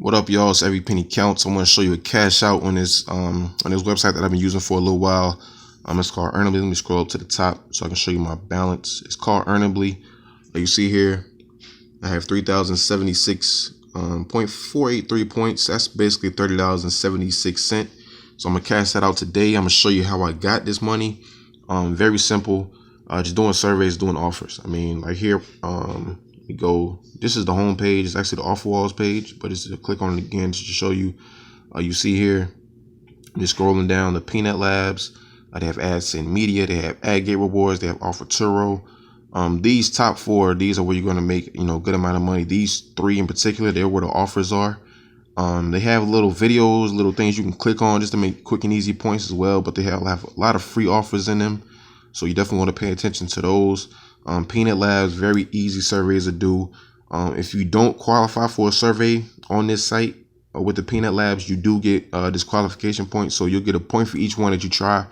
What up, y'all? It's Every Penny Counts. I'm going to show you a cash out on this website that I've been using for a little while. It's called Earnably. Let me scroll up to the top so I can show you my balance. It's called Earnably. Like you see here, I have 3,076.483 points. That's basically $30.76. So I'm gonna cash that out today. I'm gonna show you how I got this money. Very simple. Just doing surveys, doing offers. I mean, like here, we go. This is the home page. It's actually the offer walls page, but it's to click on it again to show you. You see here, just scrolling down the Peanut Labs. They have AdSense Media. They have AdGate Rewards. They have Offerturo. These top four, these are where you're going to make, good amount of money. These three in particular, they're where the offers are. They have little videos, little things you can click on just to make quick and easy points as well. But they have a lot of free offers in them, so you definitely want to pay attention to those. Peanut Labs, very easy surveys to do. If you don't qualify for a survey on this site with the Peanut Labs, you do get disqualification points. So you'll get a point for each one that you try.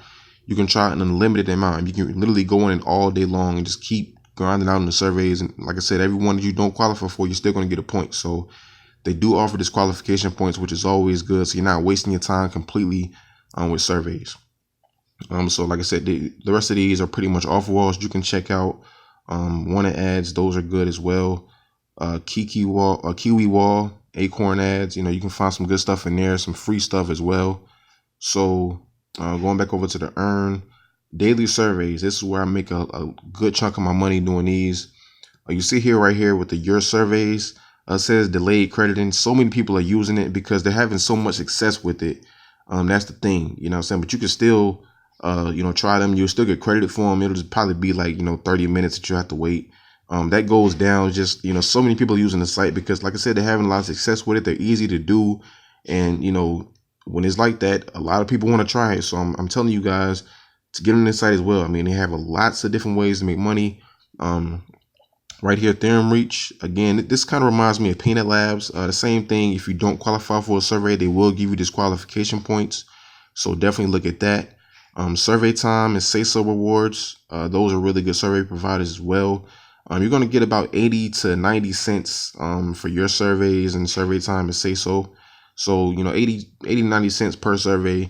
You can try an unlimited amount. You can literally go in all day long and just keep grinding out in the surveys. And like I said, every one that you don't qualify for, you're still going to get a point. So they do offer disqualification points, which is always good. So you're not wasting your time completely with surveys. So like I said, the rest of these are pretty much offer walls you can check out. Wanted ads, those are good as well. Kiwi Wall, Acorn ads, you can find some good stuff in there, some free stuff as well. So going back over to the Earn daily surveys, this is where I make a good chunk of my money doing these. You see here, right here with the your surveys, says delayed crediting. So many people are using it because they're having so much success with it. That's the thing, what I'm saying? But you can still try them. You'll still get credited for them. It'll just probably be like 30 minutes that you have to wait. That goes down. Just so many people are using the site because, like I said, they're having a lot of success with it. They're easy to do, and when it's like that, a lot of people want to try it. So I'm telling you guys to get on this site as well. I mean, they have lots of different ways to make money. Right here, Theorem Reach. Again, this kind of reminds me of Peanut Labs. The same thing. If you don't qualify for a survey, they will give you disqualification points. So definitely look at that. Survey Time and Say So Rewards. Those are really good survey providers as well. You're going to get about 80 to 90 cents for your surveys and Survey Time and Say So. So, 80, 90 cents per survey,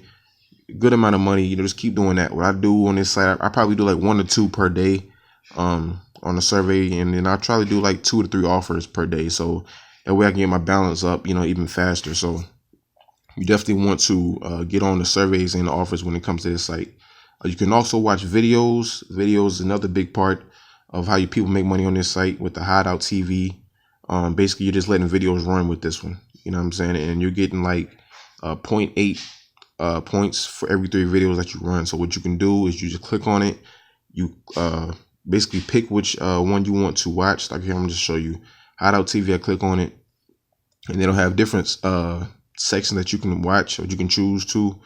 good amount of money. Just keep doing that. What I do on this site, I probably do like 1 or 2 per day on a survey. And then I try to do like 2 to 3 offers per day. So that way I can get my balance up, even faster. So you definitely want to get on the surveys and the offers when it comes to this site. You can also watch videos. Videos is another big part of how you people make money on this site with the Hideout TV. Basically, you're just letting videos run with this one. You know what I'm saying? And you're getting like 0.8 points for every 3 videos that you run. So what you can do is you just click on it. You basically pick which one you want to watch. Like here, I'm just show you Hideout TV. I click on it, and it'll have different sections that you can watch or you can choose to.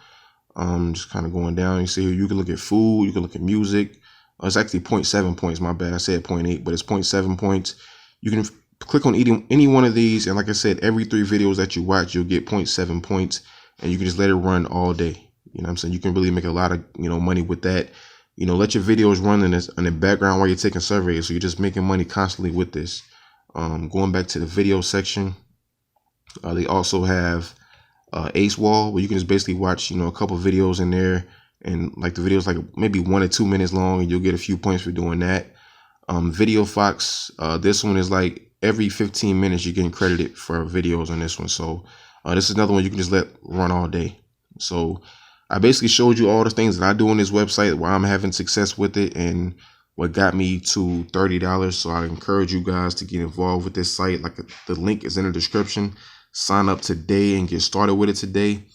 Just kind of going down. You see here, you can look at food. You can look at music. It's actually 0.7 points. My bad. I said 0.8, but it's 0.7 points. You can click on any one of these, and like I said, every 3 videos that you watch, you'll get 0.7 points, and you can just let it run all day. You know what I'm saying? You can really make a lot of money with that. Let your videos run in the background while you're taking surveys, so you're just making money constantly with this. Going back to the video section, they also have Ace Wall, where you can just basically watch a couple videos in there, and like the videos like maybe 1 or 2 minutes long, and you'll get a few points for doing that. Video Fox, this one is like every 15 minutes you're getting credited for videos on this one. So this is another one you can just let run all day. So I basically showed you all the things that I do on this website, why I'm having success with it, and what got me to $30. So I encourage you guys to get involved with this site. Like the link is in the description. Sign up today and get started with it today.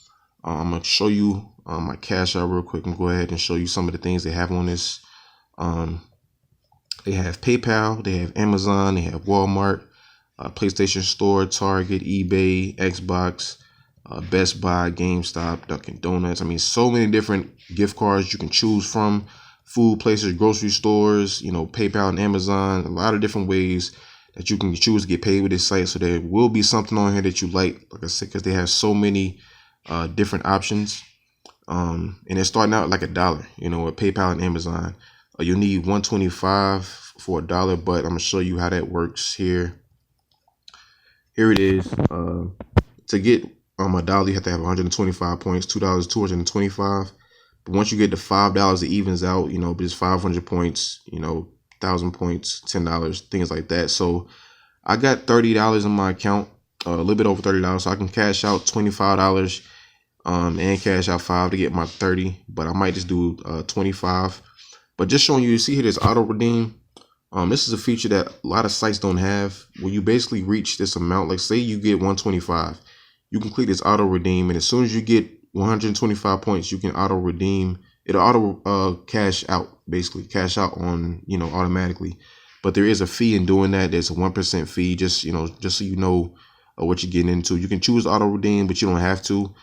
I'm going to show you my cash out real quick and go ahead and show you some of the things they have on this. They have PayPal, they have Amazon, they have Walmart, PlayStation Store, Target, eBay, Xbox, Best Buy, GameStop, Dunkin' Donuts. I mean, so many different gift cards you can choose from. Food places, grocery stores, PayPal and Amazon. A lot of different ways that you can choose to get paid with this site. So there will be something on here that you like I said, because they have so many different options. And they're starting out like $1, with PayPal and Amazon. You'll need $125 for $1, but I'm gonna show you how that works here. Here it is. To get a dollar, you have to have 125 points. $2, 225. But once you get to $5, it evens out. You know, but it's 500 points. You know, 1,000 points, $10, things like that. So I got $30 in my account, a little bit over $30, so I can cash out $25 and cash out $5 to get my 30. But I might just do 25. But just showing you, see here, there's auto redeem. This is a feature that a lot of sites don't have. When you basically reach this amount, like say you get 125, you can click this auto redeem, and as soon as you get 125 points, you can auto redeem. It'll auto cash out, basically cash out on, you know, automatically. But there is a fee in doing that. There's a 1% fee, just, you know, just so you know what you're getting into. You can choose auto redeem, but you don't have to.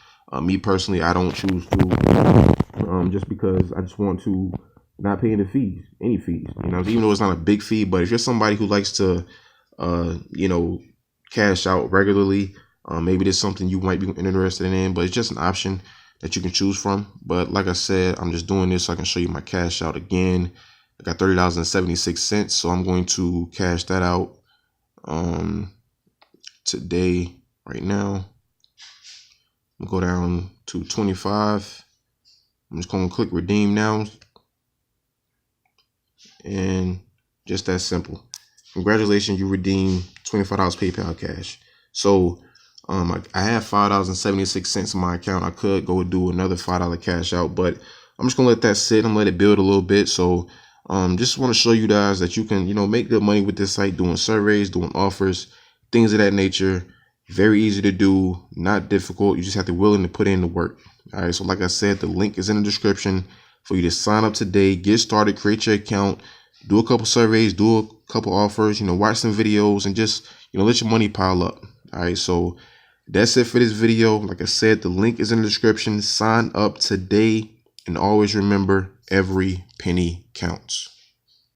Me personally, I don't choose to, just because I just want to not pay any fees, you know, even though it's not a big fee. But if you're somebody who likes to, you know, cash out regularly, maybe there's something you might be interested in, but it's just an option that you can choose from. But like I said, I'm just doing this so I can show you my cash out again. I got $30.76, so I'm going to cash that out today, right now. I'm gonna go down to 25. I'm just gonna click redeem now, and just that simple. Congratulations, you redeemed $25 PayPal cash. So I have $5.76 in my account. I could go do another $5 cash out, but I'm just gonna let that sit and let it build a little bit. So just want to show you guys that you can, you know, make good money with this site, doing surveys, doing offers, things of that nature. Very easy to do, not difficult. You just have to be willing to put in the work. All right, so like I said, the link is in the description for you to sign up today, get started, create your account, do a couple surveys, do a couple offers, you know, watch some videos, and just, you know, let your money pile up. All right, so that's it for this video. Like I said, the link is in the description. Sign up today, and always remember, every penny counts.